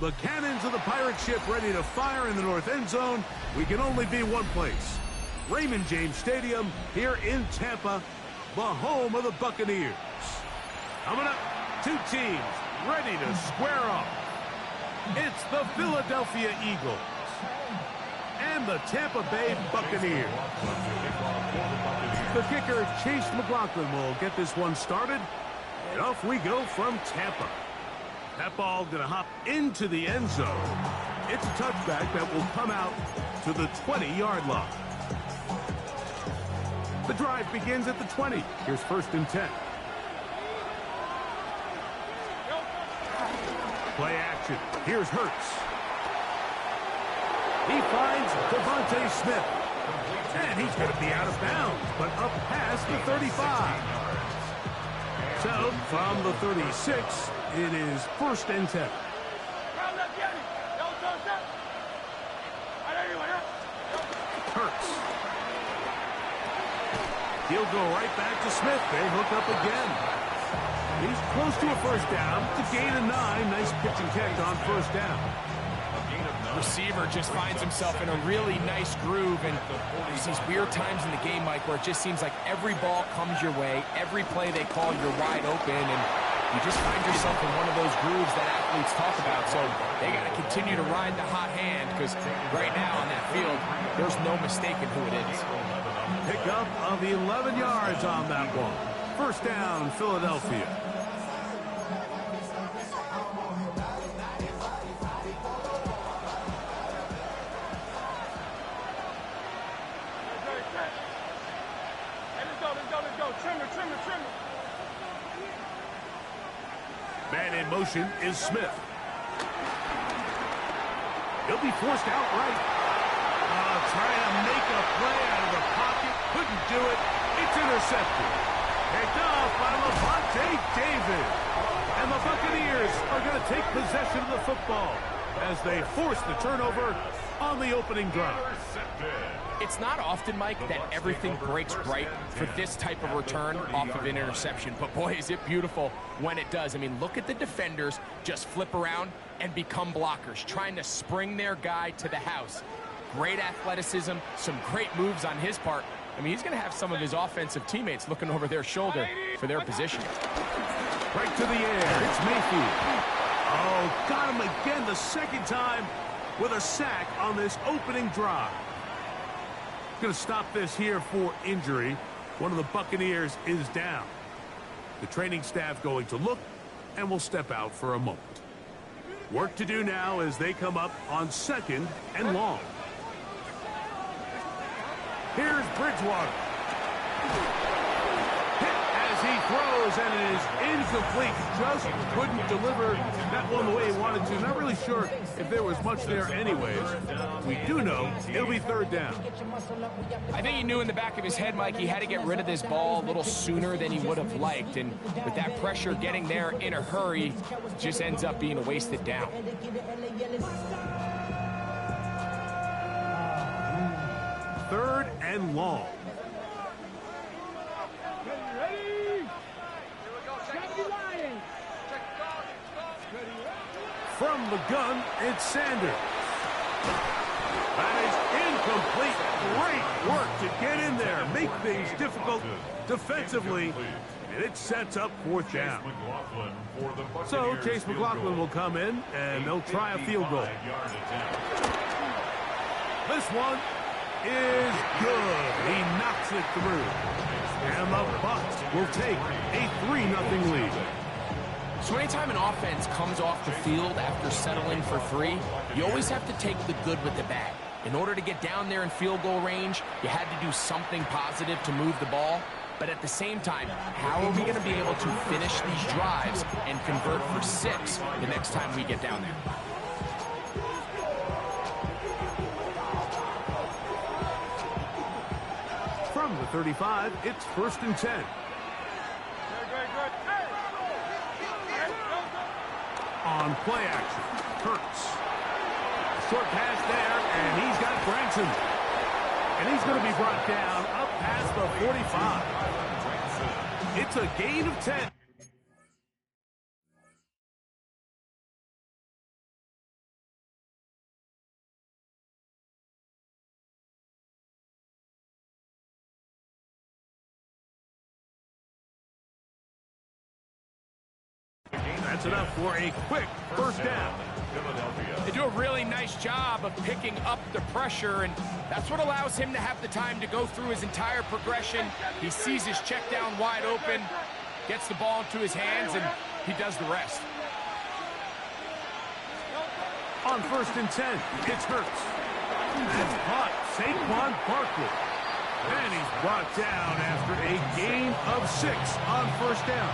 The cannons of the pirate ship ready to fire in the north end zone. We can only be one place. Raymond James Stadium here in Tampa, the home of the Buccaneers. Coming up, two teams ready to square off. It's the Philadelphia Eagles and the Tampa Bay Buccaneers. The kicker, Chase McLaughlin, will get this one started. And off we go from Tampa. That ball going to hop into the end zone. It's a touchback that will come out to the 20-yard line. The drive begins at the 20. Here's 1st and 10. Play action. Here's Hurts. He finds Devontae Smith. And he's going to be out of bounds, but up past the 35. So, from the 36, it is 1st and 10. Hurts. He'll go right back to Smith. They hook up again. He's close to a 1st down. It's a gain of 9. Nice pitch and catch on 1st down. Receiver just finds himself in a really nice groove, and there's these weird times in the game, Mike, where it just seems like every ball comes your way, every play they call, you're wide open, and you just find yourself in one of those grooves that athletes talk about. So they got to continue to ride the hot hand, because right now on that field, there's no mistaking who it is. Pickup of 11 yards on that one. 1st down, Philadelphia. Man in motion is Smith. He'll be forced out right. Trying to make a play out of the pocket. Couldn't do it. It's intercepted. Picked off by Lavonte David. And the Buccaneers are going to take possession of the football as they force the turnover on the opening drive. It's not often, Mike, that everything breaks right for this type of return off of an interception. But, boy, is it beautiful when it does. I mean, look at the defenders just flip around and become blockers, trying to spring their guy to the house. Great athleticism, some great moves on his part. I mean, he's going to have some of his offensive teammates looking over their shoulder for their position. Right to the air. It's Mayfield. Oh, got him again the 2nd time with a sack on this opening drive. Going to stop this here for injury. One of the Buccaneers is down. The training staff going to look and will step out for a moment. Work to do now as they come up on 2nd and long. Here's Bridgewater. Hit as he throws, and it is incomplete. Just couldn't deliver that one the way he wanted to. Not really sure if there was much there anyways. We do know it'll be 3rd down. I think he knew in the back of his head, Mike, he had to get rid of this ball a little sooner than he would have liked. And with that pressure getting there in a hurry, just ends up being a wasted down. 3rd and long. From the gun, it's Sanders. That is incomplete. Great work to get in there, make things difficult defensively, and it sets up 4th down. So Chase McLaughlin will come in, and they'll try a field goal. This one is good. He knocks it through. And the Bucs will take a 3-0 lead. So anytime an offense comes off the field after settling for 3, you always have to take the good with the bad. In order to get down there in field goal range, you had to do something positive to move the ball. But at the same time, how are we going to be able to finish these drives and convert for 6 the next time we get down there? From the 35, it's 1st and 10. On play action, Hurts. Short pass there, and he's got Branson. And he's going to be brought down up past the 45. It's a gain of 10. That's enough for a quick first down. They do a really nice job of picking up the pressure, and that's what allows him to have the time to go through his entire progression. He sees his check down wide open, gets the ball into his hands, and he does the rest. On 1st and 10, it's Hurts. That's caught. Saquon Barkley. And he's brought down after a gain of 6 on 1st down.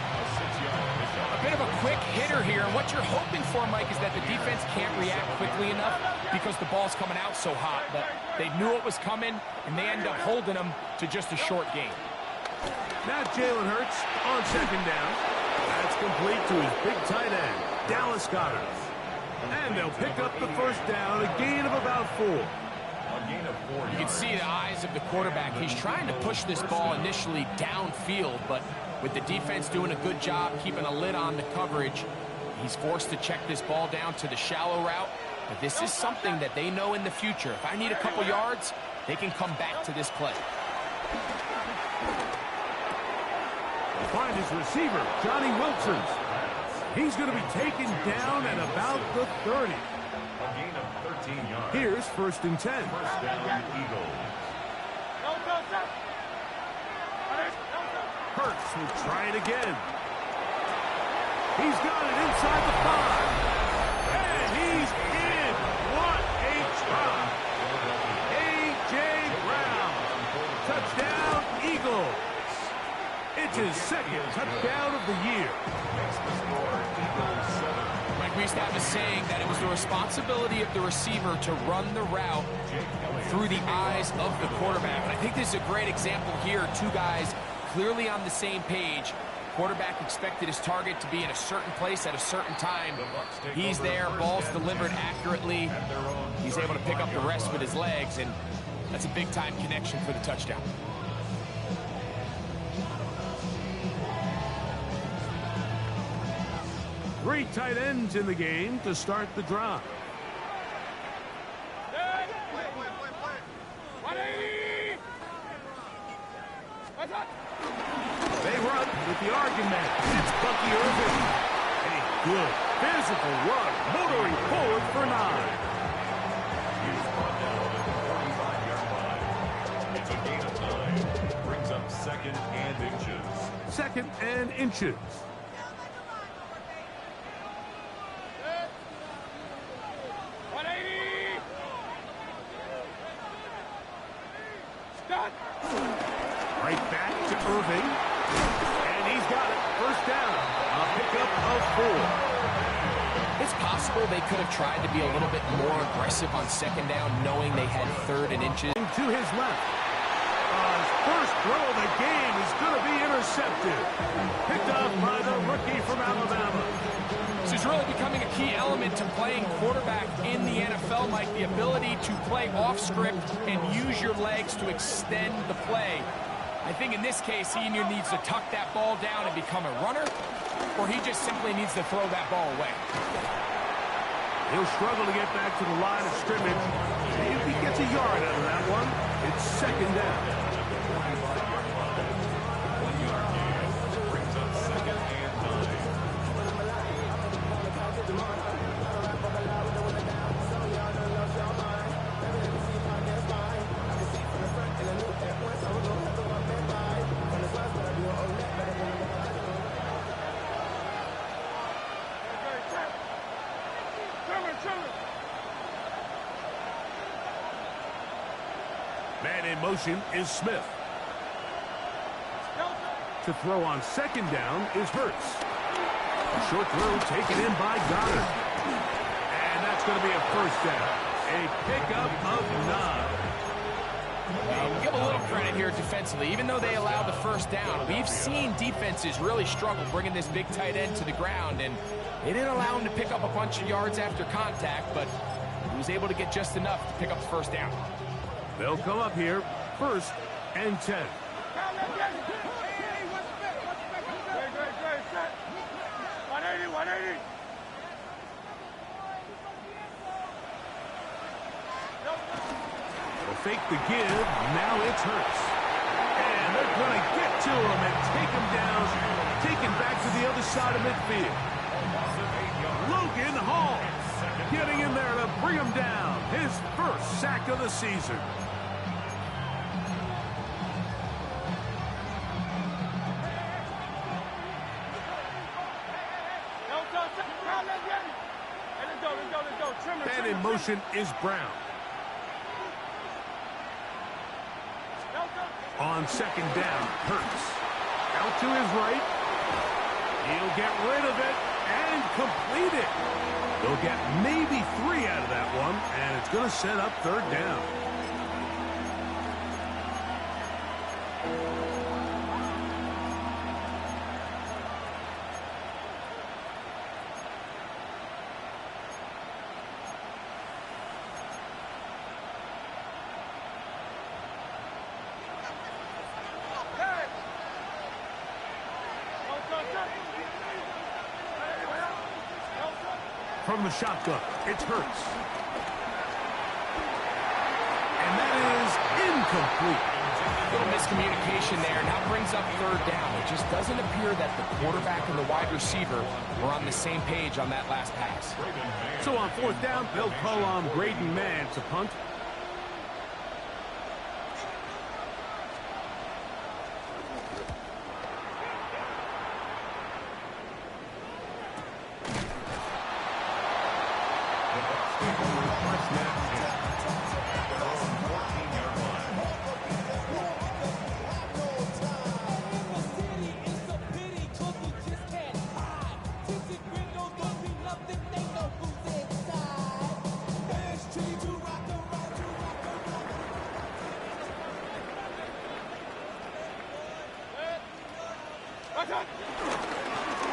A bit of a quick hitter here, and what you're hoping for, Mike, is that the defense can't react quickly enough because the ball's coming out so hot. But they knew it was coming, and they end up holding them to just a short gain. Now Jalen Hurts on 2nd down. That's complete to his big tight end, Dallas Goedert. And they'll pick up the 1st down, a gain of about 4. You can see the eyes of the quarterback. He's trying to push this ball initially downfield, but with the defense doing a good job keeping a lid on the coverage, he's forced to check this ball down to the shallow route. But this is something that they know in the future. If I need a couple yards, they can come back to this play. Find his receiver, Johnny Wilson. He's going to be taken down at about the 30. Here's 1st and 10. First down, Eagles. Hurts will try it again. He's got it inside the 5. And he's in. What a try. A.J. Brown. Touchdown, Eagles. It's his 2nd touchdown of the year. Mike, we used to have a saying that it was the responsibility of the receiver to run the route through the eyes of the quarterback. And I think this is a great example here. Two guys clearly on the same page. Quarterback expected his target to be in a certain place at a certain time. He's there, ball's delivered accurately. He's able to pick up the rest with his legs, and that's a big-time connection for the touchdown. Three tight ends in the game to start the drive. They run with the argument. It's Bucky Irving. A good physical run, motoring forward for 9. He's brought down at the 45-yard line. It's a gain of 9. Brings up 2nd and inches. 2nd and inches. Right back to Irving. And he's got it. 1st down. A pickup of 4. It's possible they could have tried to be a little bit more aggressive on 2nd down, knowing they had 3rd and inches. To his left. His first throw of the game is going to be intercepted. Picked up by the rookie from Alabama. This is really becoming a key element to playing quarterback in the NFL, Mike. The ability to play off script and use your legs to extend the play. I think in this case, he either needs to tuck that ball down and become a runner, or he just simply needs to throw that ball away. He'll struggle to get back to the line of scrimmage. If he gets a yard out of that one, it's 2nd down. Brings up 2nd and 9. Man in motion is Smith. To throw on 2nd down is Hurts. A short throw taken in by Goddard. And that's going to be a 1st down. A pickup of 9. We'll give a little credit here defensively. Even though they allowed the 1st down, we've seen defenses really struggle bringing this big tight end to the ground, and they didn't allow him to pick up a bunch of yards after contact, but he was able to get just enough to pick up the 1st down. They'll come up here, 1st and 10. They'll fake the give. Now it's Hurts. And they're going to get to him and take him down, take him back to the other side of midfield. Logan Hall getting in there to bring him down. His first sack of the season. And in motion is Brown. On second down, Hurts. Out to his right. He'll get rid of it and complete it. They'll get maybe 3 out of that one, and it's going to set up third down. From the shotgun, it's Hurts. And that is incomplete. A little miscommunication there. Now brings up third down. It just doesn't appear that the quarterback and the wide receiver were on the same page on that last pass. So on fourth down, they'll call on Braden Mann to punt.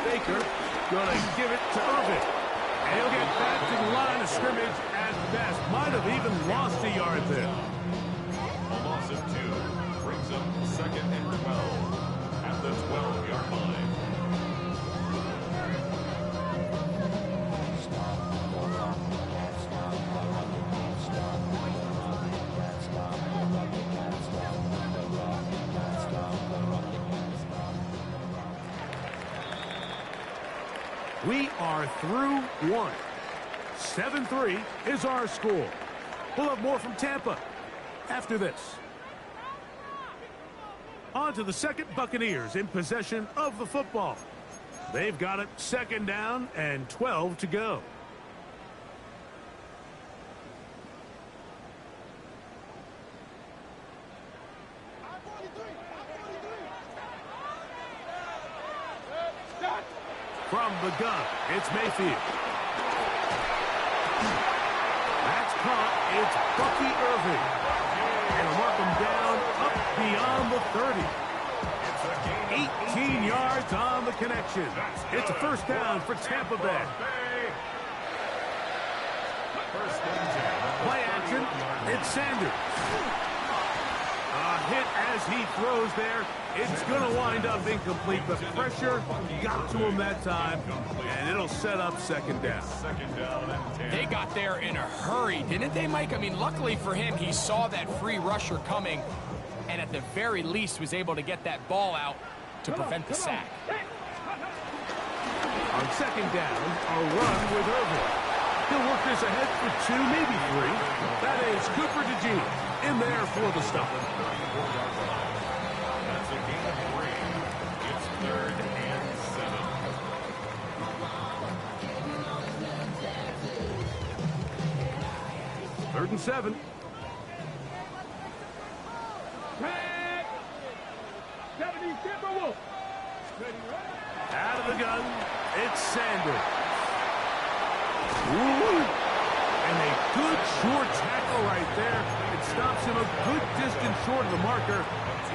Baker gonna give it to Irvin. And he'll get back to the line of scrimmage at best. Might have even lost a yard there. A loss of 2 brings up second and 12 at the 12-yard line. We are through one. 7-3 is our score. We'll have more from Tampa after this. On to the second. Buccaneers in possession of the football. They've got it second down and 12 to go. From the gun, it's Mayfield. That's caught. It's Bucky Irving. And mark him down up beyond the 30. 18 yards on the connection. It's a first down for Tampa Bay. Play action. It's Sanders. A hit as he throws there. It's going to wind up incomplete, but pressure got to him that time, and it'll set up second down. They got there in a hurry, didn't they, Mike? I mean, luckily for him, he saw that free rusher coming, and at the very least was able to get that ball out to prevent the sack. On second down, a run with Irvin. He'll work this ahead for 2, maybe 3. That is Cooper DeJean in there for the stop. That's a gain of 3. It's third and 7. Third and 7. Out of the gun, it's Sanders. Ooh. And a good short tackle right there. It stops him a good distance short of the marker.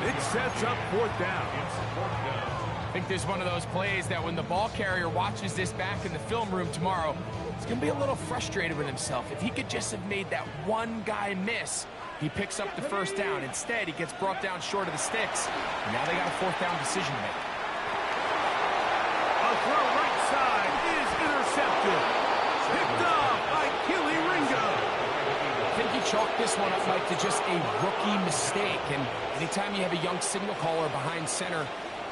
It sets up fourth down. I think there's one of those plays that when the ball carrier watches this back in the film room tomorrow, he's going to be a little frustrated with himself. If he could just have made that one guy miss, he picks up the first down. Instead, he gets brought down short of the sticks. And now they got a fourth down decision to make. A throw right side is intercepted. Picked up by Kelee Ringo. I think he chalked this one up, Mike, to just a rookie mistake. And anytime you have a young signal caller behind center,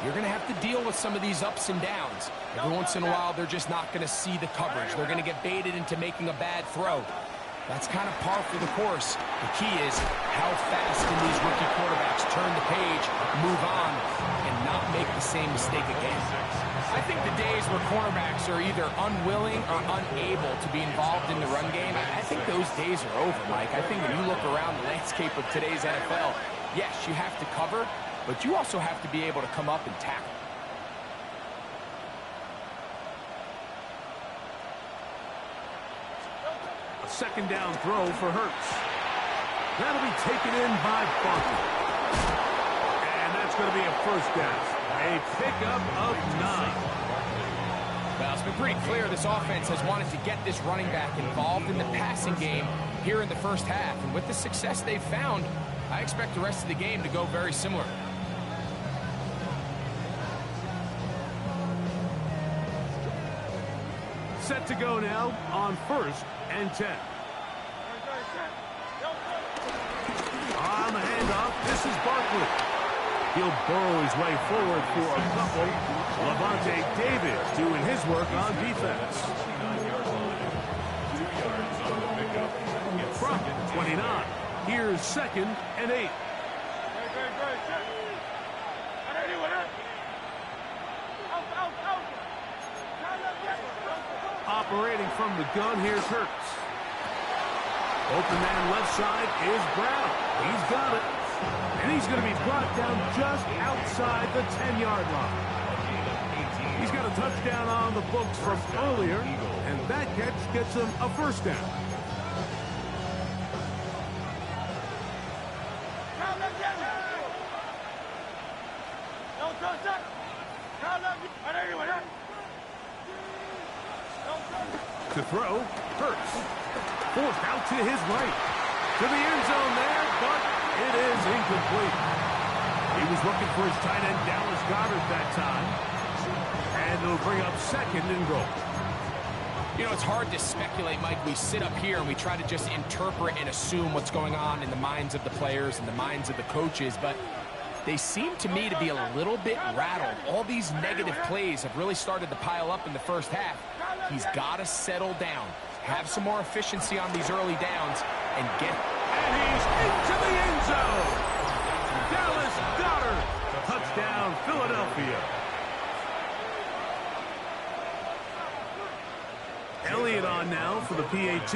you're going to have to deal with some of these ups and downs. Every once in a while, they're just not going to see the coverage. They're going to get baited into making a bad throw. That's kind of par for the course. The key is how fast can these rookie quarterbacks turn the page, move on, and not make the same mistake again. I think the days where cornerbacks are either unwilling or unable to be involved in the run game, I think those days are over, Mike. I think when you look around the landscape of today's NFL, yes, you have to cover, but you also have to be able to come up and tackle. A second down throw for Hurts. That'll be taken in by Barkley. And that's going to be a first down. A pickup of 9. Well, it's been pretty clear this offense has wanted to get this running back involved in the passing game here in the first half. And with the success they've found, I expect the rest of the game to go very similar. Set to go now on 1st and 10. On the handoff, this is Barkley. He'll burrow his way forward for a couple. Levante David doing his work on defense. From 29, here's 2nd and 8. Operating from the gun, here's Hurts. Open man left side is Brown. He's got it. And he's going to be brought down just outside the 10-yard line. He's got a touchdown on the books from earlier, and that catch gets him a first down. To throw, Hurts. Forced out to his right. To the end zone there, but it is incomplete. He was looking for his tight end, Dallas Goedert, that time. And it'll bring up 2nd and goal. You know, it's hard to speculate, Mike. We sit up here and we try to just interpret and assume what's going on in the minds of the players and the minds of the coaches, but they seem to me to be a little bit rattled. All these negative plays have really started to pile up in the first half. He's got to settle down, have some more efficiency on these early downs, and get... And he's into the end zone. Dallas Goedert. Touchdown, Philadelphia. Elliott on now for the PAT.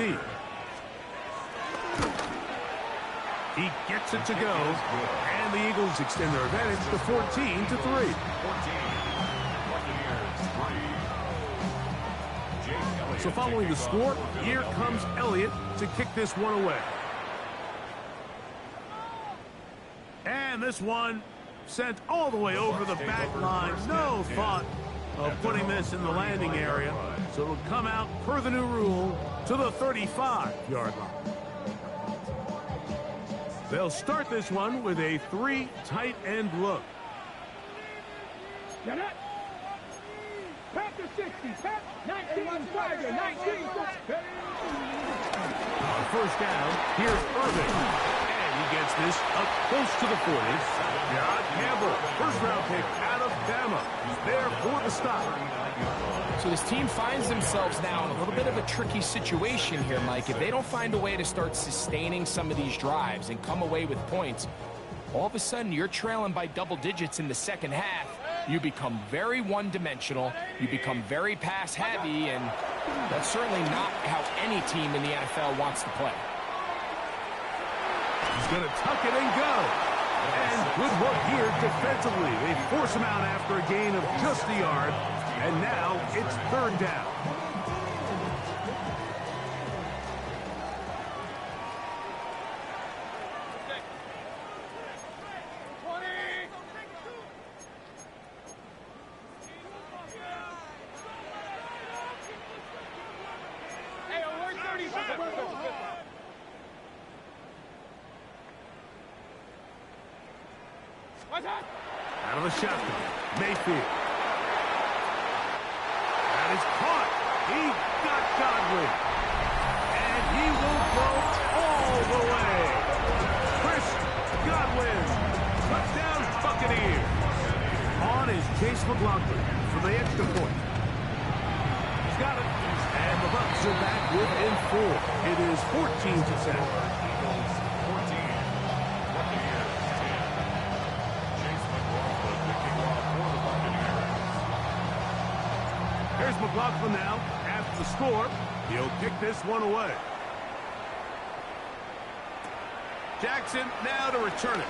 He gets it to go, and the Eagles extend their advantage to 14-3. So following the score, here comes Elliott to kick this one away. And this one sent all the way over the back line. No thought of putting this in the landing area. So it'll come out, per the new rule, to the 35-yard line. They'll start this one with a 3 tight end look. Got it. Pack to 60. Pack 19. 19. On first down, here's Irving. And he gets this up close to the 40. John Campbell, first-round pick out of Bama. He's there for the stop. So this team finds themselves now in a little bit of a tricky situation here, Mike. If they don't find a way to start sustaining some of these drives and come away with points, all of a sudden you're trailing by double digits in the second half. You become very one-dimensional, you become very pass-heavy, and that's certainly not how any team in the NFL wants to play. He's going to tuck it and go. And good work here defensively. They force him out after a gain of just a yard, and now it's 3rd down. Out of the shotgun, Mayfield. That is caught. He got Godwin. And he will go all the way. Chris Godwin. Touchdown, Buccaneers. On McLaughlin for the extra point. He's got it. And the Bucks are back within 4. It is 14-10. Eagles 14. Buccaneers 10. Chase McLaughlin picking off for the Buccaneers. Here's McLaughlin now. After the score, he'll kick this one away. Jackson now to return it.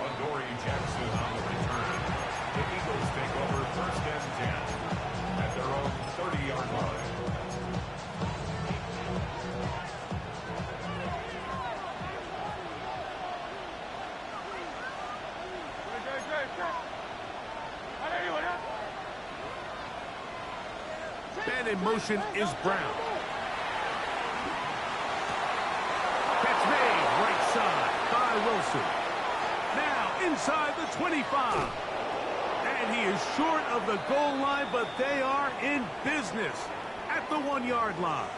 Adoree Jackson on the return. The Eagles take over first and 10 at their own 30-yard line. Man in motion is Brown. Catch made right side by Wilson. Now inside the 25. And he is short of the goal line, but they are in business at the 1-yard line.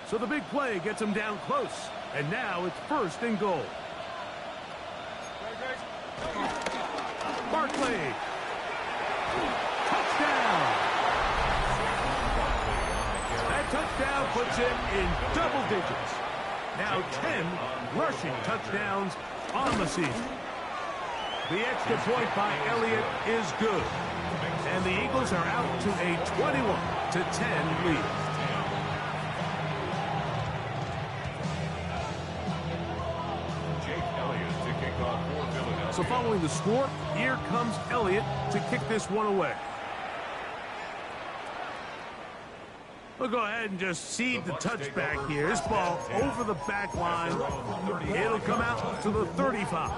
So the big play gets him down close. And now it's first and goal. Barkley. Touchdown. That touchdown puts him in double digits. Now 10 rushing touchdowns on the season. The extra point by Elliott is good. And the Eagles are out to a 21-10 lead. So following the score, here comes Elliott to kick this one away. We'll go ahead and just cede the touchback here. This ball over the back line. It'll come out to the 35.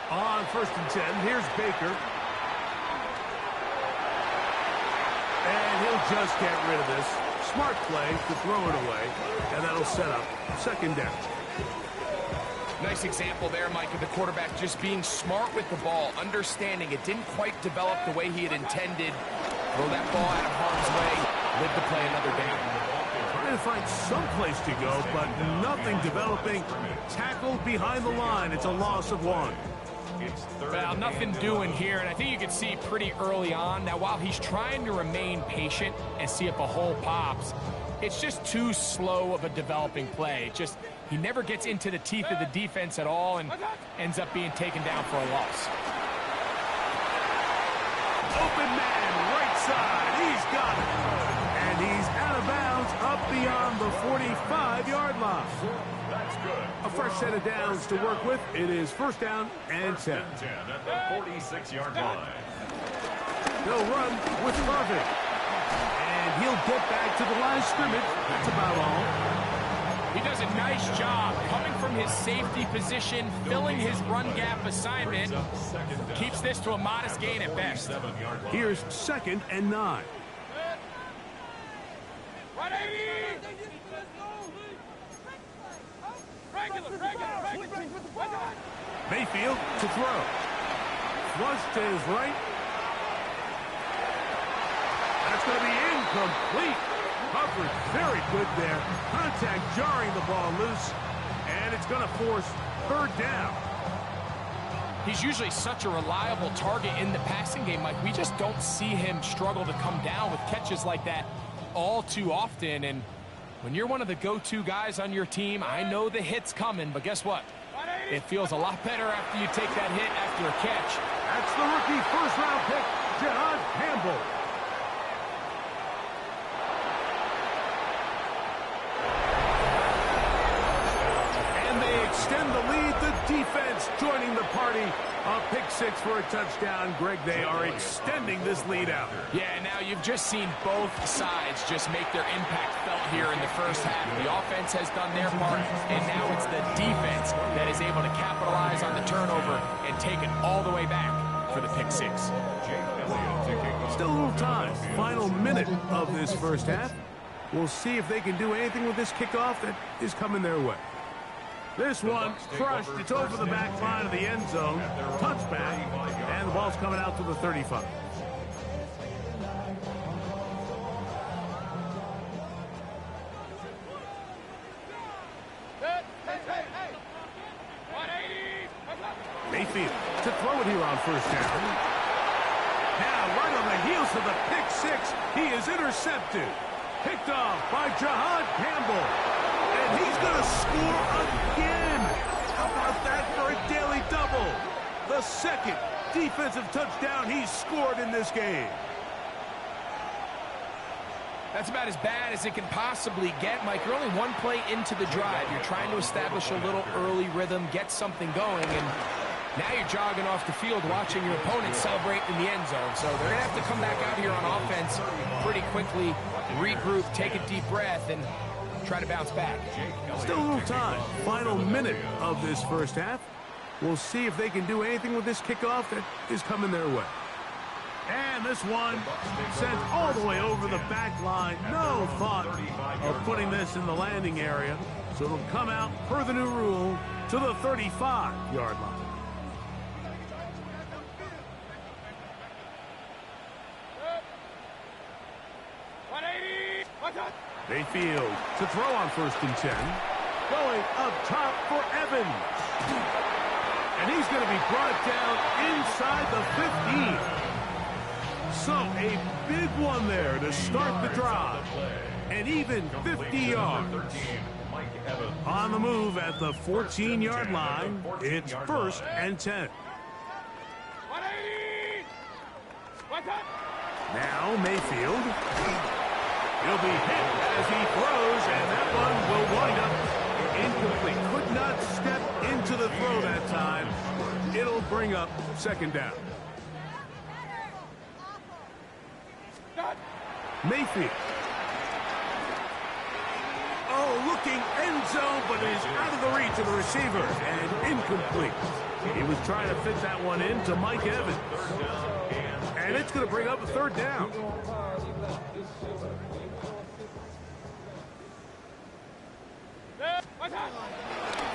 On first and 10, here's Baker. And he'll just get rid of this. Smart play to throw it away, and that'll set up second down. Nice example there, Mike, of the quarterback just being smart with the ball, understanding it didn't quite develop the way he had intended. Throw that ball out of harm's way, live to play another down. Trying to find some place to go, but nothing developing. Tackled behind the line. It's a loss of 1. Well, nothing doing here, and I think you can see pretty early on. Now, while he's trying to remain patient and see if a hole pops, it's just too slow of a developing play. He never gets into the teeth of the defense at all and ends up being taken down for a loss. Open man, right side. He's got it. And he's out of bounds up beyond the 45-yard line. That's good. A fresh set of downs to work with. It is first down and 10. At the 46-yard line. They'll run with Irvin. And he'll get back to the line of scrimmage. That's about all. He does a nice job coming from his safety position, filling his run gap assignment. Keeps this to a modest gain at best. Here's second and 9. Mayfield to throw. Flush to his right. That's going to be incomplete. Coverage very good there. Contact jarring the ball loose. And it's going to force third down. He's usually such a reliable target in the passing game, Mike. We just don't see him struggle to come down with catches like that all too often. And when you're one of the go-to guys on your team, I know the hit's coming, but guess what? It feels a lot better after you take that hit after a catch. That's the rookie first-round pick, Jihad Campbell. And they extend the lead. The defense joining the party. A pick six for a touchdown. Greg, they are extending this lead out. Yeah, now you've just seen both sides just make their impact felt here in the first half. The offense has done their part, and now it's the defense that is able to capitalize on the turnover and take it all the way back for the pick six. Still a little time. Final minute of this first half. We'll see if they can do anything with this kickoff that is coming their way. This one crushed. It's over the back line of the end zone. Touchback. And the ball's coming out to the 35. Mayfield to throw it here on first down. Now right on the heels of the pick six, he is intercepted. Picked off by Jahad Campbell. And he's going to score again. How about that for a daily double? The second defensive touchdown he's scored in this game. That's about as bad as it can possibly get, Mike. You're only one play into the drive. You're trying to establish a little early rhythm, get something going, and now you're jogging off the field watching your opponent celebrate in the end zone. So they're going to have to come back out here on offense pretty quickly, regroup, take a deep breath, and try to bounce back. Still a little time. Final minute of this first half. We'll see if they can do anything with this kickoff that is coming their way. And this one sent all the way over the back line. No thought of putting this in the landing area. So it'll come out, per the new rule, to the 35-yard line. Mayfield to throw on 1st and 10. Going up top for Evans. And he's going to be brought down inside the 15. So a big one there to start the drive. And even 50 yards. On the move at the 14-yard line. It's 1st and 10. Now Mayfield. He'll be hit as he throws, and that one will wind up incomplete. Could not step into the throw that time. It'll bring up 2nd down. Mayfield. Oh, looking end zone, but it is out of the reach of the receiver, and incomplete. He was trying to fit that one in to Mike Evans. And it's going to bring up a 3rd down.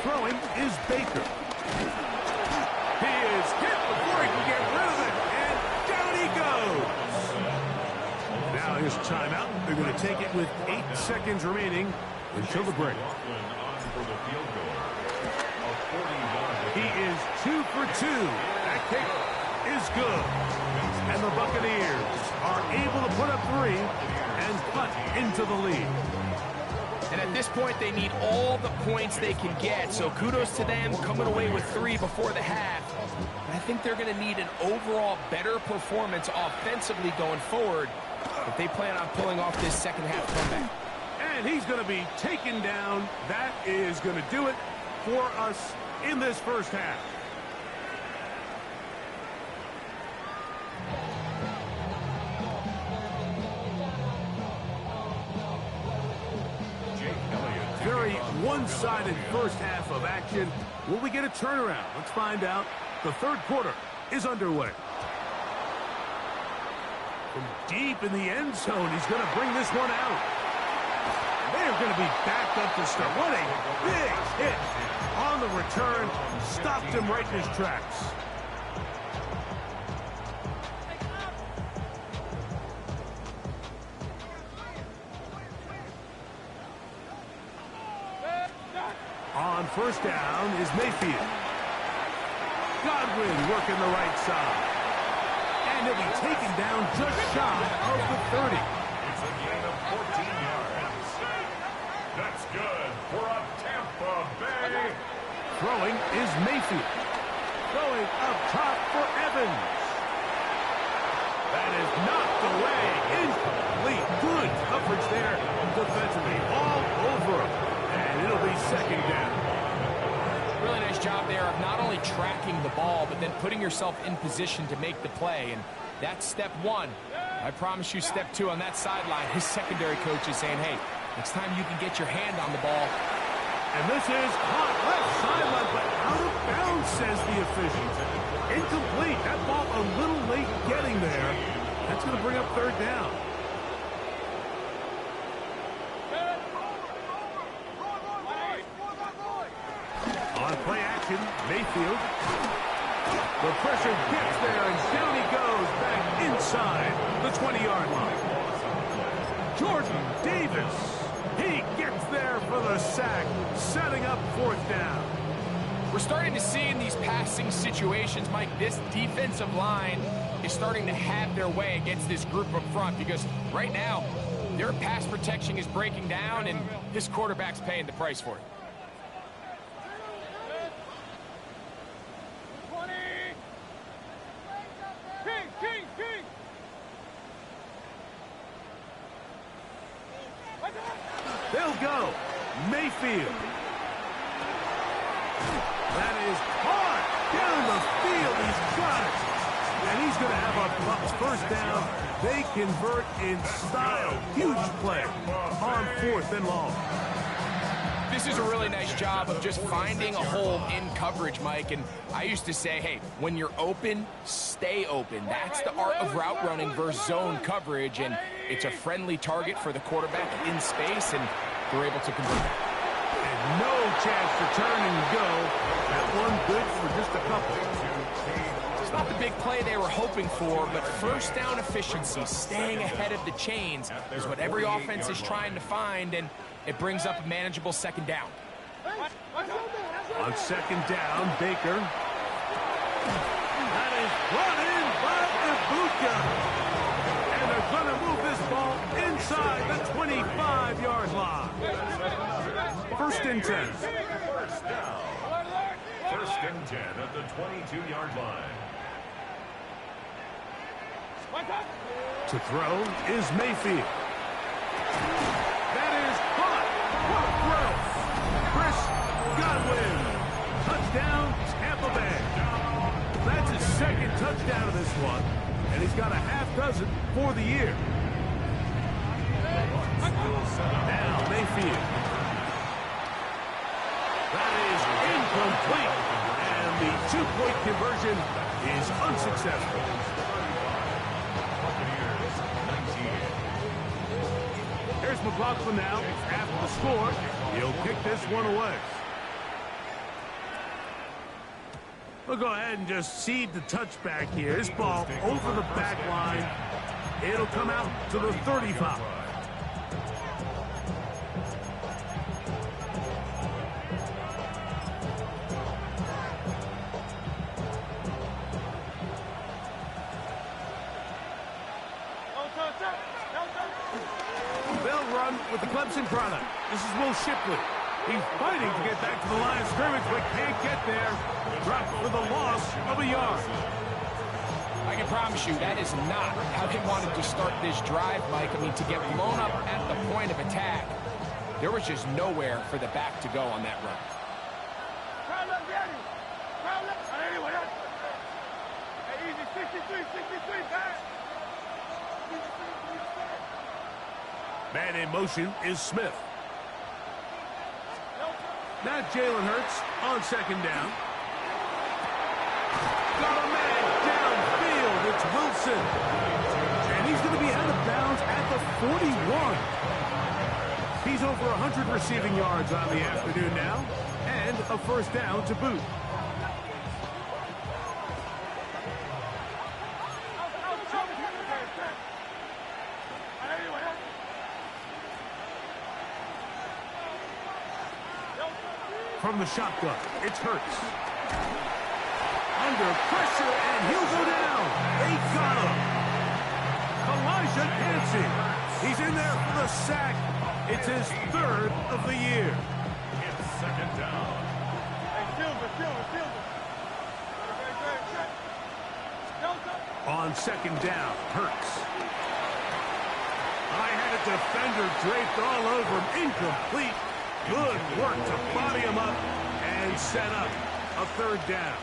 Throwing is Baker. He is hit before he can get rid of it, and down he goes. Now here's a timeout. They're going to take it with 8 seconds remaining until the break. He is 2 for 2. That kick is good. And the Buccaneers are able to put up 3 and cut into the lead. And at this point, they need all the points they can get. So kudos to them coming away with 3 before the half. But I think they're going to need an overall better performance offensively going forward if they plan on pulling off this second half comeback. And he's going to be taken down. That is going to do it for us in this first half. Very one-sided first half of action. Will we get a turnaround? Let's find out. The 3rd quarter is underway. From deep in the end zone, he's going to bring this one out. They're going to be backed up to start. What a big hit on the return. Stopped him right in his tracks. On 1st down is Mayfield. Godwin working the right side. And he'll be taken down just shy of the 30. It's a gain of 14 yards. That's good for a Tampa Bay. Throwing is Mayfield. Going up top for Evans. That is knocked away. Incomplete. Good coverage there defensively. All over him. And it'll be 2nd down. Really nice job there of not only tracking the ball, but then putting yourself in position to make the play. And that's step one. I promise you step two on that sideline. His secondary coach is saying, hey, next time you can get your hand on the ball. And this is caught left sideline, but out of bounds, says the official. Incomplete. That ball a little late getting there. That's going to bring up third down. On play action, Mayfield. The pressure gets there, and down he goes back inside the 20-yard line. Jordan Davis. He gets there for the sack, setting up fourth down. We're starting to see in these passing situations, Mike, this defensive line is starting to have their way against this group up front because right now their pass protection is breaking down and this quarterback's paying the price for it. They'll go. Mayfield. That is hard. Down the field. He's got it. And he's going to have a Bucs first down. They convert in style. Huge play on fourth and long. This is a really nice job of just finding a hole in coverage, Mike. And I used to say, hey, when you're open, stay open. That's the art of route running versus zone coverage. And it's a friendly target for the quarterback in space, and they're able to convert that. And no chance to turn and go. That one good for just a couple. It's not the big play they were hoping for, but first down efficiency, staying ahead of the chains, is what every offense is trying to find, and it brings up a manageable second down. On second down, Baker. That is brought in by Ibuka. And they're going to move this ball inside the 25-yard line. First and 10. First down. First and 10 at the 22-yard line. To throw is Mayfield. That is caught. What a throw. Chris Godwin. Touchdown, Tampa Bay. That's his second touchdown of this one. And he's got a half dozen for the year. Now Mayfield. That is incomplete. And the two-point conversion is unsuccessful. Here's McLaughlin now. After the score, he'll kick this one away. We'll go ahead and just cede the touchback here. This ball over the back line. It'll come out to the 35. They'll run with the Clemson product. This is Will Shipley. He's fighting to get back to the line of scrimmage, but can't get there. Dropped for the loss of a yard. I can promise you that is not how they wanted to start this drive, Mike. I mean, to get blown up at the point of attack, there was just nowhere for the back to go on that run. Man in motion is Smith. Now Jalen Hurts on second down. Got a man downfield. It's Wilson. And he's going to be out of bounds at the 41. He's over 100 receiving yards on the afternoon now. And a first down to boot. From the shotgun, it's Hurts. Under pressure, and he'll go down. They got him. Elijah Cansey. He's in there for the sack. It's his third of the year. It's second down. On second down, Hurts. I had a defender draped all over him. Incomplete. Good work to body him up, and set up a third down.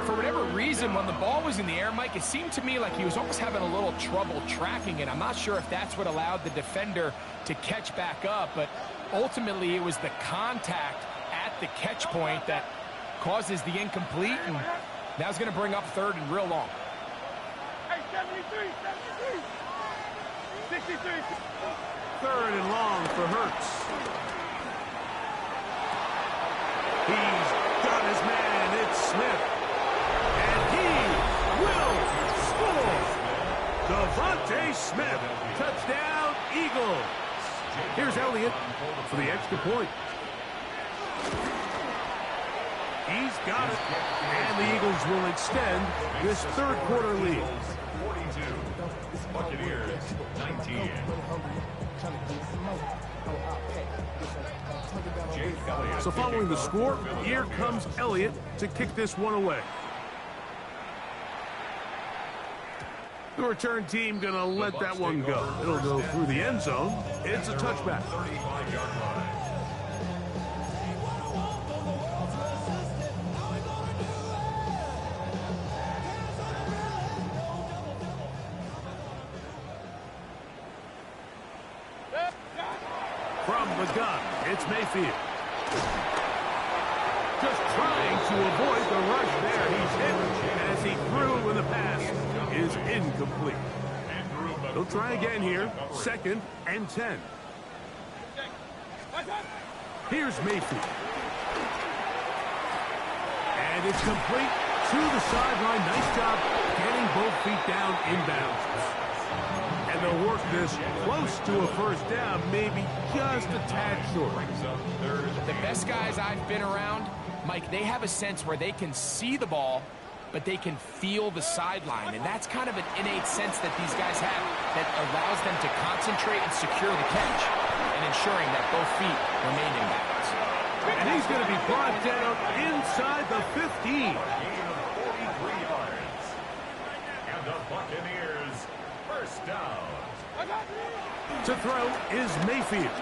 For whatever reason, when the ball was in the air, Mike, it seemed to me like he was almost having a little trouble tracking it. I'm not sure if that's what allowed the defender to catch back up, but ultimately it was the contact at the catch point that causes the incomplete, and now it's going to bring up third and real long. Hey, 73, 63. Third and long for Hurts. He's got his man. It's Smith. And he will score. Devontae Smith. Touchdown, Eagles. Here's Elliott for the extra point. He's got it. And the Eagles will extend this third quarter lead. 42. Buccaneers, 19. Jake Elliott. So following the score, here comes Elliott to kick this one away. The return team going to let that one go. It'll go through the end zone. It's a touchback. 35-yard line. From the gun, it's Mayfield. Just trying to avoid the rush there. He's hit as he threw when the pass is incomplete. They'll try again here. 2nd and 10. Here's Mayfield. And it's complete to the sideline. Nice job getting both feet down inbounds. And they'll work this close to a first down, maybe just a tad short. The best guys I've been around, Mike, they have a sense where they can see the ball, but they can feel the sideline. And that's kind of an innate sense that these guys have that allows them to concentrate and secure the catch and ensuring that both feet remain in bounds. And he's going to be brought down inside the 15. 43 yards. And the Buccaneers, first down. To throw is Mayfield.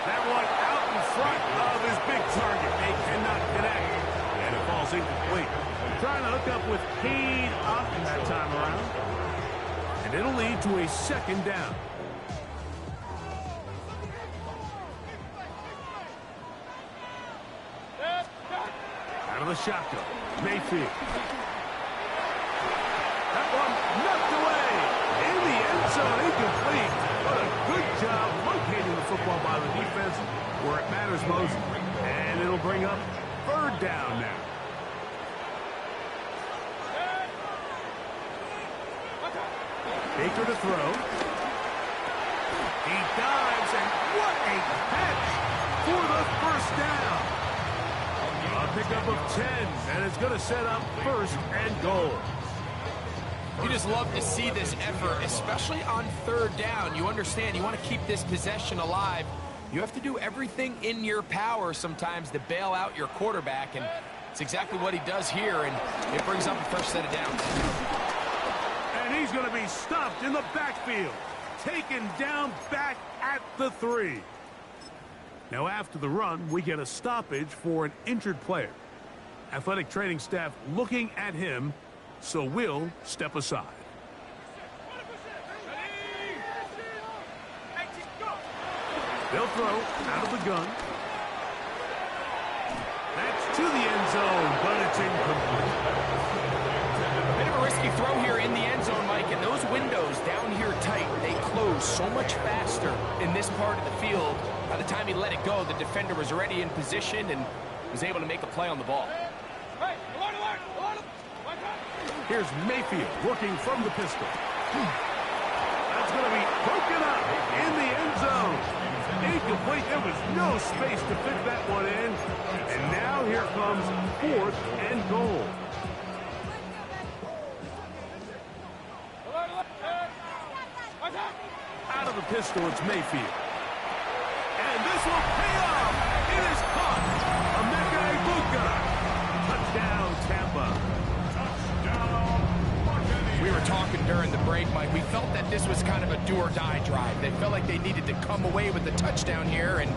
That one out in front of his big target. They cannot connect. And it falls incomplete. Trying to hook up with Cade Otton that time around. And it'll lead to a 2nd down. Out of the shotgun, Mayfield. That one knocked away. In the end zone, incomplete. What a good job locating the football by the defense where it matters most. And it'll bring up 3rd down now. Baker to throw. He dives, and what a catch for the first down. A pickup of 10, and it's going to set up 1st and goal. You just love to see this effort, especially on 3rd down. You understand, you want to keep this possession alive. You have to do everything in your power sometimes to bail out your quarterback, and it's exactly what he does here, and it brings up the 1st set of downs. And he's going to be stopped in the backfield, taken down back at the 3. Now after the run, we get a stoppage for an injured player. Athletic training staff looking at him, so we'll step aside. They'll throw out of the gun. That's to the end zone, but it's incomplete. Bit of a risky throw here in the end zone, Mike, and those windows down here tight, they close so much faster in this part of the field. By the time he let it go, the defender was already in position and was able to make a play on the ball. Here's Mayfield working from the pistol. That's going to be broken up in the end zone. Incomplete. There was no space to fit that one in. And now here comes 4th and goal. Out of the pistol, it's Mayfield. And this will pay off. It is caught. Emeka Egbuka. Touchdown, Tampa. We were talking during the break, Mike. We felt that this was kind of a do-or-die drive. They felt like they needed to come away with the touchdown here, and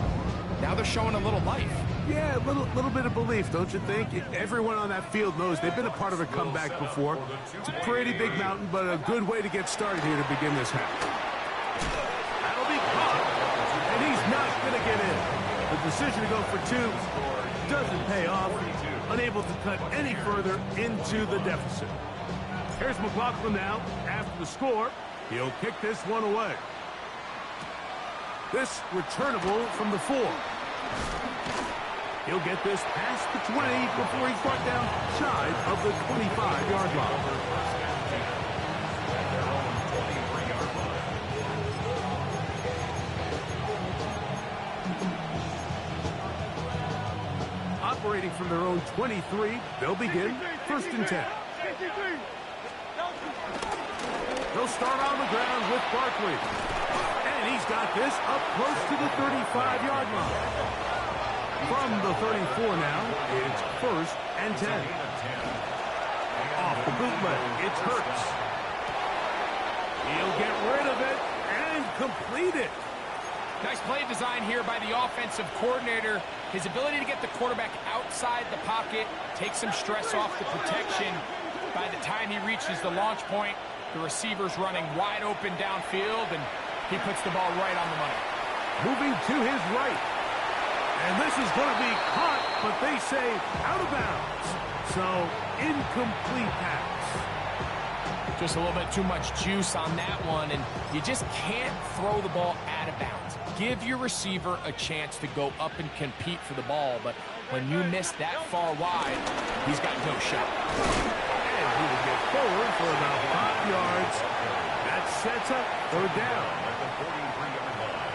now they're showing a little life. Yeah, a little bit of belief, don't you think? Everyone on that field knows they've been a part of a comeback before. It's a pretty big mountain, but a good way to get started here to begin this half. That'll be caught, and he's not going to get in. The decision to go for two doesn't pay off. Unable to cut any further into the deficit. Here's McLaughlin now. After the score, he'll kick this one away. This returnable from the 4. He'll get this past the 20 before he's brought down shy of the 25-yard line. Operating from their own 23, they'll begin first and 10. They'll start on the ground with Barkley. And he's got this up close to the 35-yard line. From the 34 now, it's first and 10. Off the bootleg, it's Hurts. He'll get rid of it and complete it. Nice play design here by the offensive coordinator. His ability to get the quarterback outside the pocket, take some stress off the protection. By the time he reaches the launch point, the receiver's running wide open downfield, and he puts the ball right on the money. Moving to his right. And this is going to be caught, but they say out of bounds. So, incomplete pass. Just a little bit too much juice on that one, and you just can't throw the ball out of bounds. Give your receiver a chance to go up and compete for the ball, but when you miss that far wide, he's got no shot. And he will get forward for about 5 yards. That sets up third down. At the 43-yard line.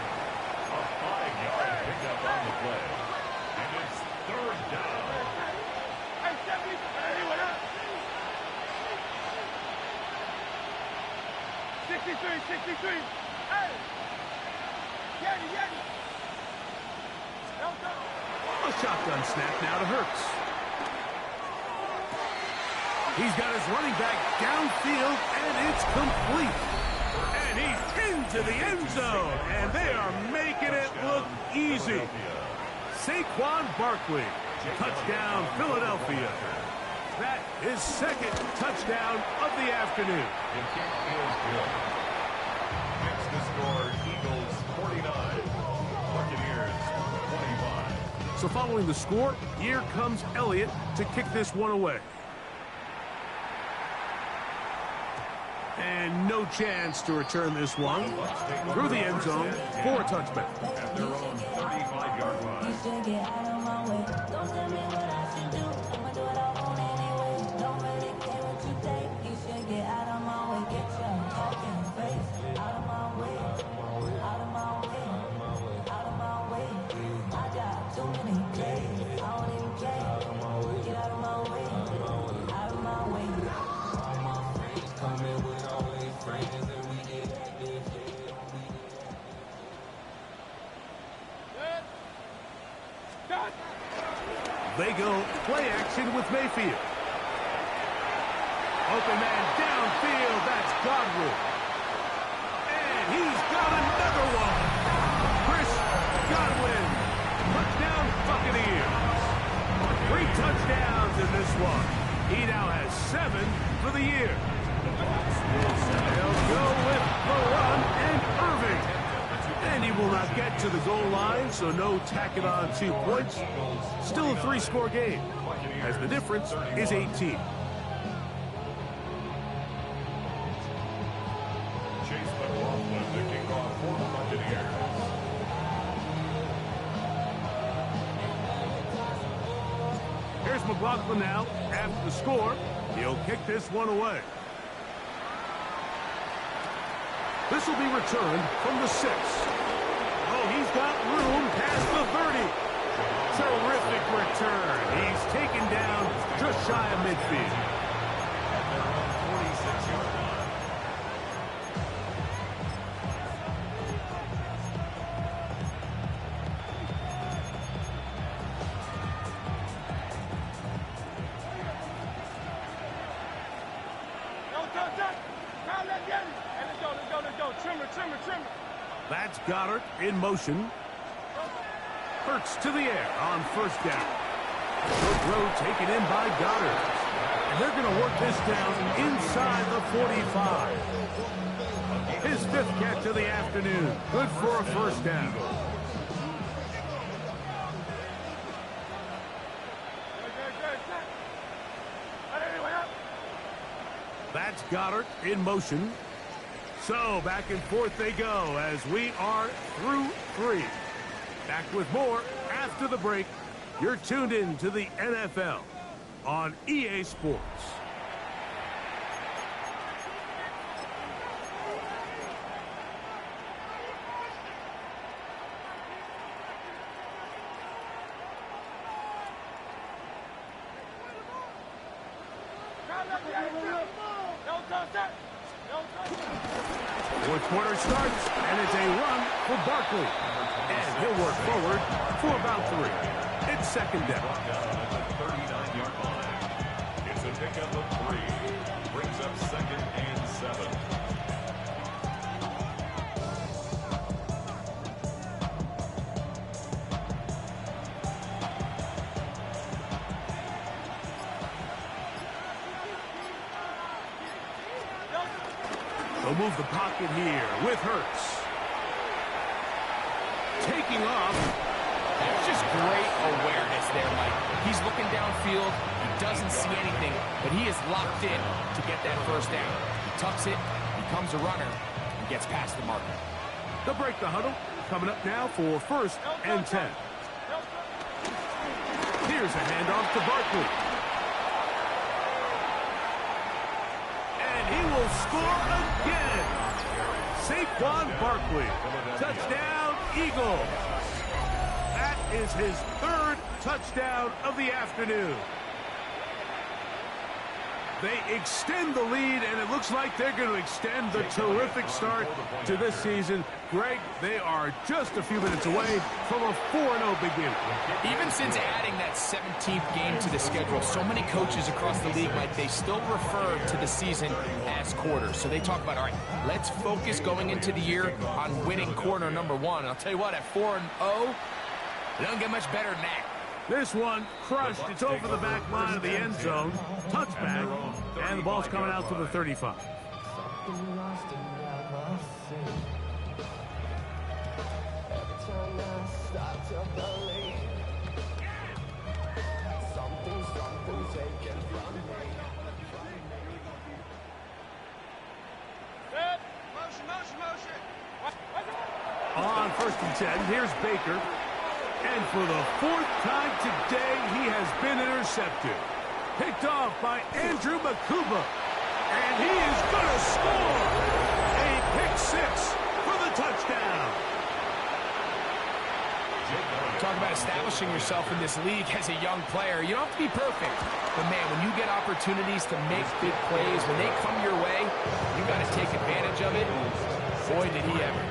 A 5-yard pickup on the play. And it's third down. Hey, 70, what up? 63. Hey! Yeti. A shotgun snap now to Hurts. He's got his running back downfield, and it's complete. And he's into the end zone, and they are making it look easy. Saquon Barkley, touchdown Philadelphia. That is second touchdown of the afternoon. The kick is good. Next to score, Eagles 49, Buccaneers 25. So following the score, here comes Elliott to kick this one away. And no chance to return this one through the end zone for a touchback. At their own 35-yard line. You should get out of my way. Don't tell me what I should do. I'ma do what I want anyway. Don't really care what you think. You should get out of my way. Get your fucking face out of my way. Out of my way. Out of my way. I got too many days. I don't even care. Get out of my way. Out of my way. Coming with always friends and we get this shit. They go play action with Mayfield. Open man downfield, that's Godwin. And he's got another one. Chris Godwin. Touchdown Buccaneers. 3 touchdowns in this one. He now has 7 for the year. They'll go with the run and Irving. And he will not get to the goal line, so no tacking on 2 points. Still a 3-score game, as the difference is 18. Chase McLaughlin, the kickoff for the Buccaneers. Here's McLaughlin now. After the score, he'll kick this one away. This will be returned from the 6. Oh, he's got room past the 30. Terrific return. He's taken down just shy of midfield. At their own 46-yard line. Trimmer. That's Goddard in motion. Hurts to the air on first down. The throw taken in by Goddard. And they're going to work this down inside the 45. His 5th catch of the afternoon. Good for a first down. That's Goddard in motion. So back and forth they go as we are through 3. Back with more after the break. You're tuned in to the NFL on EA Sports. Fourth quarter starts, and it's a run for Barkley. And he'll work forward for about 3. It's second down. At the 39-yard line. It's a pickup of 3. Brings up 2nd and 7. They'll move the pocket here with Hurts. Taking off. There's just great awareness there, Mike. He's looking downfield. He doesn't see anything, but he is locked in to get that first down. He tucks it, becomes a runner, and gets past the marker. They'll break the huddle. Coming up now for 1st and 10. Here's a handoff to Barkley. And he will score again. Saquon Barkley. Touchdown, Eagles. That is his 3rd touchdown of the afternoon. They extend the lead, and it looks like they're going to extend the terrific start to this season. Greg, they are just a few minutes away from a 4-0 beginning. Even since adding that 17th game to the schedule, so many coaches across the league, Mike, they still refer to the season as quarters. So they talk about, all right, let's focus going into the year on winning quarter number 1. And I'll tell you what, at 4-0, it doesn't get much better than that. This one crushed. It's over the back line of the end zone. Touchback. And the ball's coming out to the 35. On 1st and 10, here's Baker. And for the 4th time today, he has been intercepted. Picked off by Andrew Makuba. And he is going to score. A pick 6 for the touchdown. Talk about establishing yourself in this league as a young player. You don't have to be perfect. But, man, when you get opportunities to make big plays, when they come your way, you got to take advantage of it. Boy, did he ever.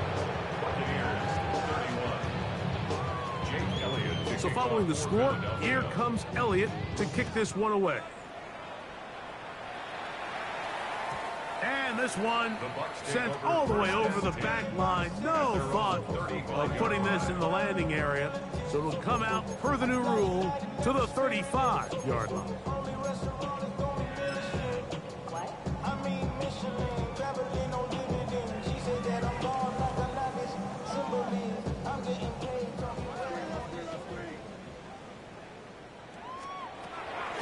So following the score, here comes Elliott to kick this one away. And this one sent all the way over the back line. No thought of putting this in the landing area. So it'll come out, per the new rule, to the 35-yard line.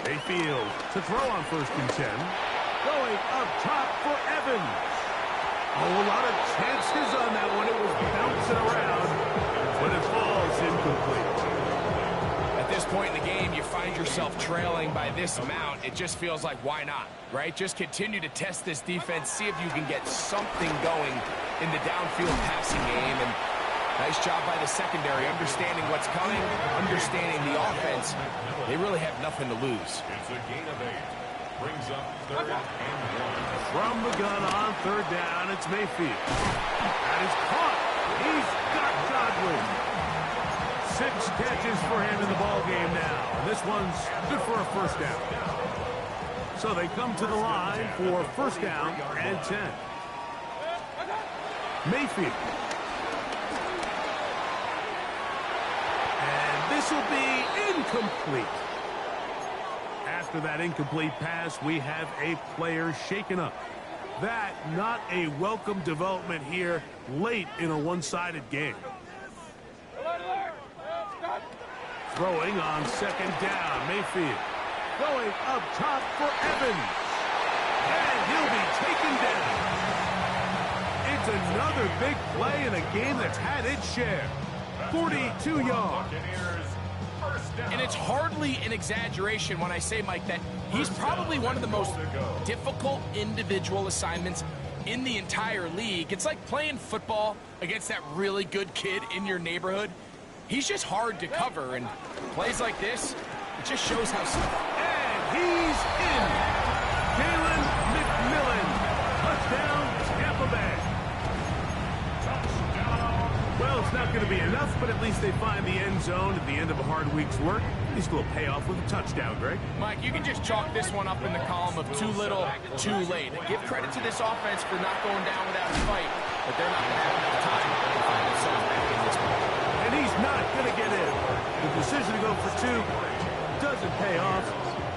Mayfield to throw on 1st and 10. Going up top for Evans. Oh, a lot of chances on that one. It was bouncing around, but it falls incomplete. At this point in the game, you find yourself trailing by this amount. It just feels like, why not, right? Just continue to test this defense, see if you can get something going in the downfield passing game. And nice job by the secondary, understanding what's coming, understanding the offense. They really have nothing to lose. It's a gain of 8. Brings up 3rd and 1. From the gun on 3rd down, it's Mayfield. That is caught. He's got Godwin. 6 catches for him in the ball game now. And this one's good for a first down. So they come to the line for 1st down and 10. Mayfield. And This will be incomplete. After that incomplete pass, we have a player shaken up. That not a welcome development here late in a one-sided game. Throwing on second down, Mayfield. Going up top for Evans. And he'll be taken down. It's another big play in a game that's had its share. 42 yards. And it's hardly an exaggeration when I say, Mike, that he's probably one of the most difficult individual assignments in the entire league. It's like playing football against that really good kid in your neighborhood. He's just hard to cover, and plays like this, it just shows how... And he's in. Jalen McMillan. Touchdown, Tampa Bay. Well, it's not going to be enough, but at least they find the end zone at the end of a hard week's work. At least a little payoff with a touchdown, Greg. Mike, you can just chalk this one up in the column of too little, too late. Give credit to this offense for not going down without a fight, but they're not going to have enough time to find themselves back in this one. And he's not going to get in. The decision to go for two doesn't pay off.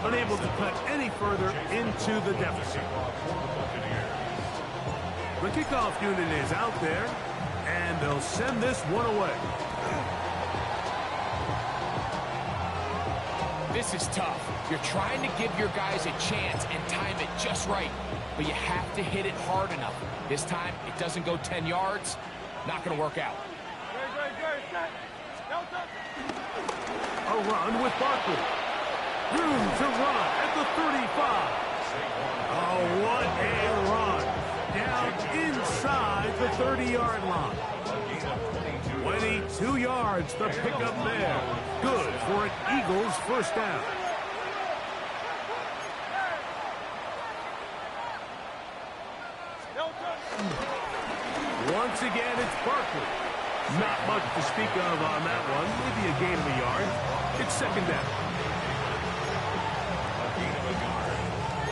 Unable to cut any further into the deficit. The kickoff unit is out there, and they'll send this one away. This is tough. You're trying to give your guys a chance and time it just right, but you have to hit it hard enough. This time, it doesn't go 10 yards. Not going to work out. A run with Barkley. Room to run at the 35. Oh, what a run. Down inside the 30-yard line. 22 yards to pick up there. Good for an Eagles first down. Once again, it's Barkley. Not much to speak of on that one. Maybe a gain of a yard. It's second down. A gain of a yard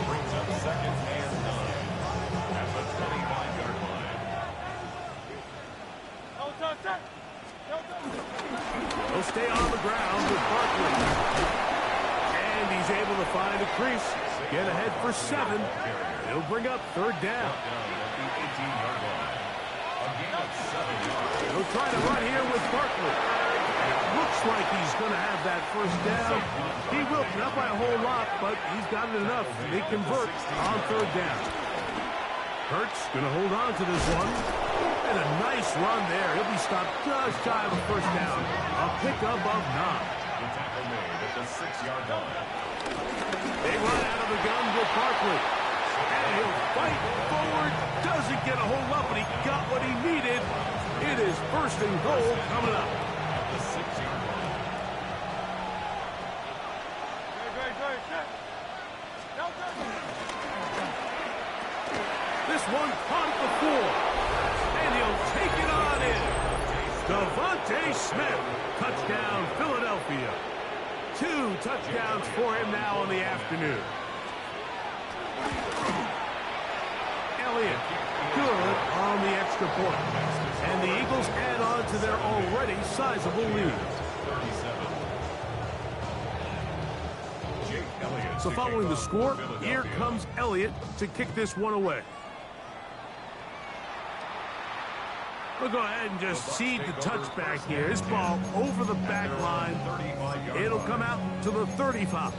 brings up second and 9 at the 25-yard line. He'll stay on the ground with Barkley. And he's able to find a crease. Get ahead for 7. He'll bring up third down. He'll try to run here with Barkley. Looks like he's going to have that first down. He will, not by a whole lot, but he's got it enough. They convert on third down. Hurts going to hold on to this one. And a nice run there. He'll be stopped just shy of a first down. A pickup of 9. The tackle made at the 6-yard line. They run out of the gun with Barkley. And he'll fight forward. Doesn't get a whole lot, but he got what he needed. It is first and goal coming up. At the 6-yard line. This one caught at the 4. And he'll take it on in. Devontae Smith. Touchdown, Philadelphia. 2 touchdowns for him now in the afternoon. Elliott, good on the extra point. And the Eagles add on to their already sizable lead. So following the score, here comes Elliott to kick this one away. We'll go ahead and just cede the touchback here. This ball over the back line. It'll come out to the 35.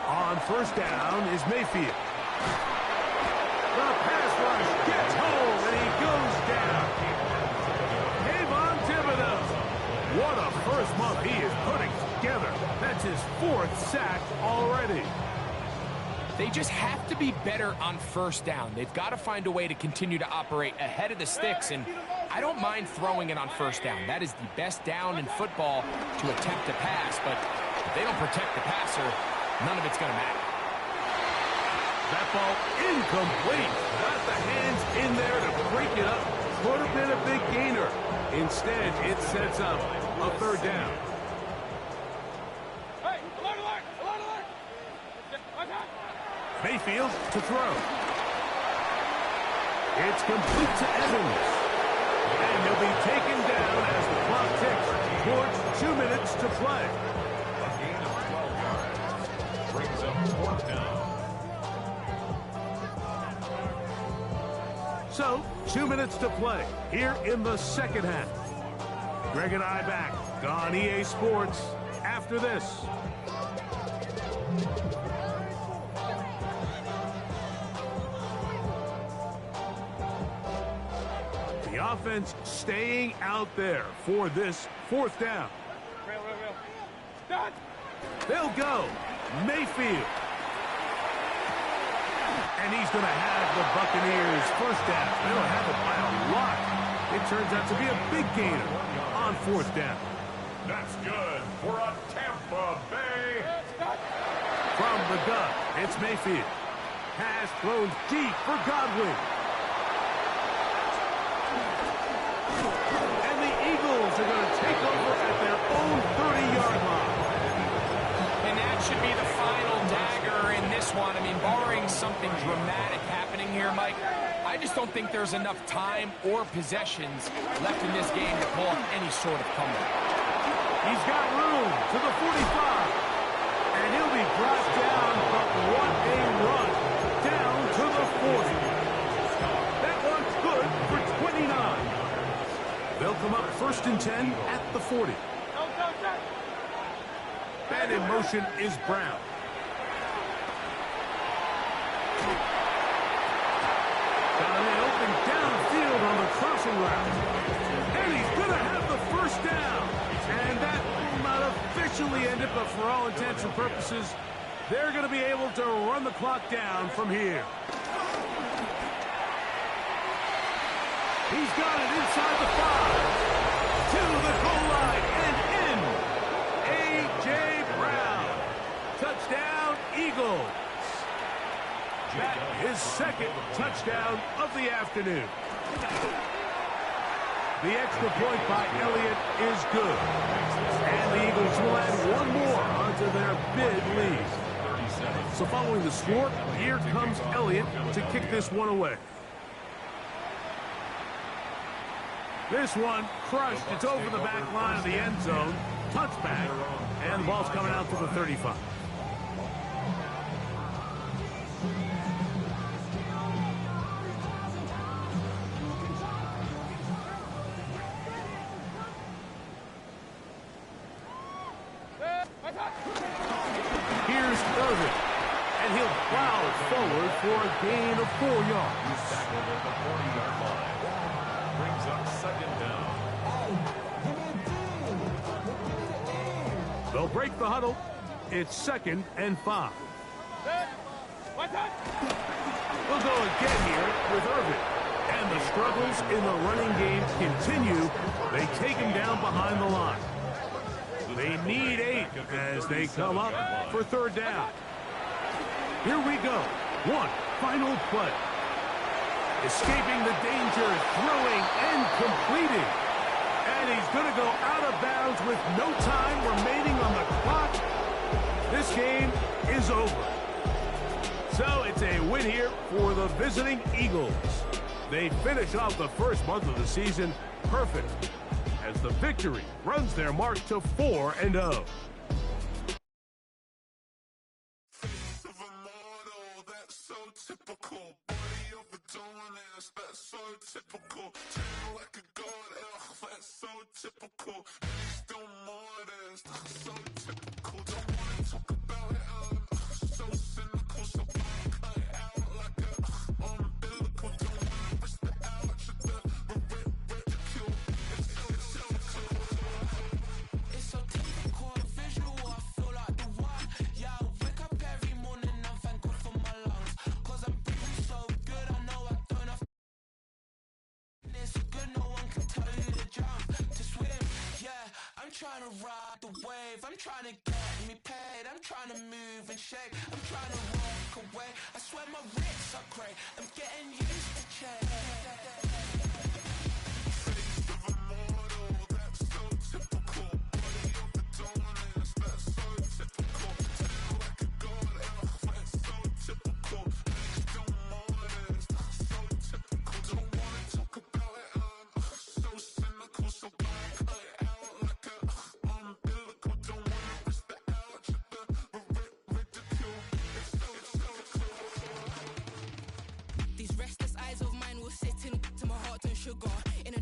On first down is Mayfield. The pass rush gets home and he goes down. Kayvon Thibodeaux. What a first month he is putting together. That's his 4th sack already. They just have to be better on first down. They've got to find a way to continue to operate ahead of the sticks, and I don't mind throwing it on first down. That is the best down in football to attempt a pass, but if they don't protect the passer, none of it's going to matter. That ball incomplete. Got the hands in there to break it up. Could have been a big gainer. Instead, it sets up a third down. Mayfield to throw. It's complete to Evans. And he'll be taken down as the clock ticks towards 2 minutes to play. A gain of 12 yards. Brings up 4th down. So, 2 minutes to play here in the second half. Greg and I back on EA Sports after this. The offense staying out there for this 4th down. They'll go. Mayfield. And he's going to have the Buccaneers first down. They'll have it by a lot. It turns out to be a big gainer on 4th down. That's good for a Tampa Bay. From the gun, it's Mayfield. Pass thrown deep for Godwin. And the Eagles are going to take over at their own 30-yard line. And that should be the final dagger in this one. I mean, barring something dramatic happening here, Mike, I just don't think there's enough time or possessions left in this game to pull off any sort of comeback. He's got room to the 45. And he'll be brought down, but what a run. Down to the 40. That one's good for 29. They'll come up 1st and 10 at the 40. And in motion is Brown. Got an open downfield on the crossing route. And he's going to have the first down. And that will not officially end it, but for all intents and purposes, they're going to be able to run the clock down from here. He's got it inside the 5. To the goal line and in. A.J. Brown. Touchdown, Eagles. That is 2nd touchdown of the afternoon. The extra point by Elliott is good. And the Eagles will add one more onto their big lead. So following the score, here comes Elliott to kick this one away. This one crushed. It's over the back line of the end zone. Touchback. And the ball's coming out to the 35. Here's Irvin. And he'll plow forward for a gain of 4 yards. Tackled at the 40-yard line. Brings up 2nd down. They'll break the huddle. It's 2nd and 5. We'll go again here with Irvin. And the struggles in the running game continue. They take him down behind the line. They need 8 as they come up for 3rd down. Here we go. One final play. Escaping the danger, throwing and completing. And he's going to go out of bounds with no time remaining on the clock. This game is over. So it's a win here for the visiting Eagles. They finish off the first month of the season perfect as the victory runs their mark to 4-0. I'm trying to ride the wave, I'm trying to get me paid, I'm trying to move and shake, I'm trying to walk away, I swear my wrists are great, I'm getting used to change.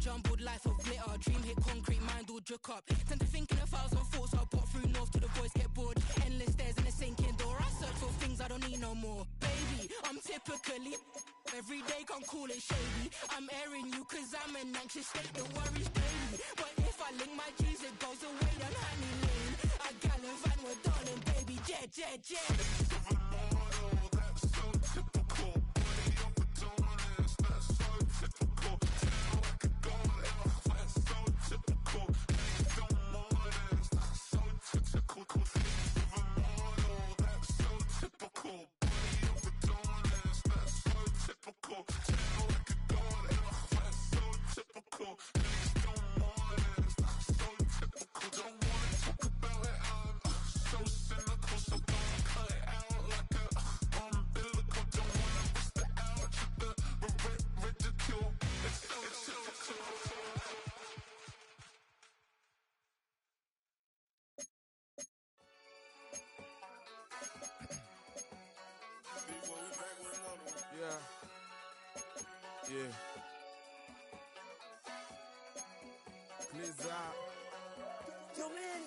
jumbled life of glitter. Dream hit concrete, mind all jook up. Tend to think in 1,000 thoughts. I pop through north to the voice, get bored. Endless stairs in a sinking door. I search for things I don't need no more. Baby, I'm typically every day can call it shady. I'm airing you cause I'm an anxious state that worries daily. But if I link my G's, it goes away down Honey Lane. I gallivant with darling, baby, jet, jet, jet. That's so typical. Way of Adonis, that's so typical. Tell I could go out, that's so typical. Based on mornings, that's so typical. That's so typical. Way of Adonis, that's so typical. Tell I could go out, that's so typical. Based on mornings, that's so typical. Don't wanna talk about it, I'm so cynical, so don't cut it out like a umbilical. Don't wanna bust it out, the ridicule. It's so typical. Yeah. Yeah. Blizzard. Yo, man.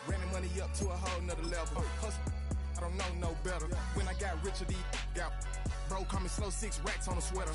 Ran the money up to a whole nother level. Hustle, I don't know no better. When I got rich, these got broke, call me slow 6 racks on a sweater.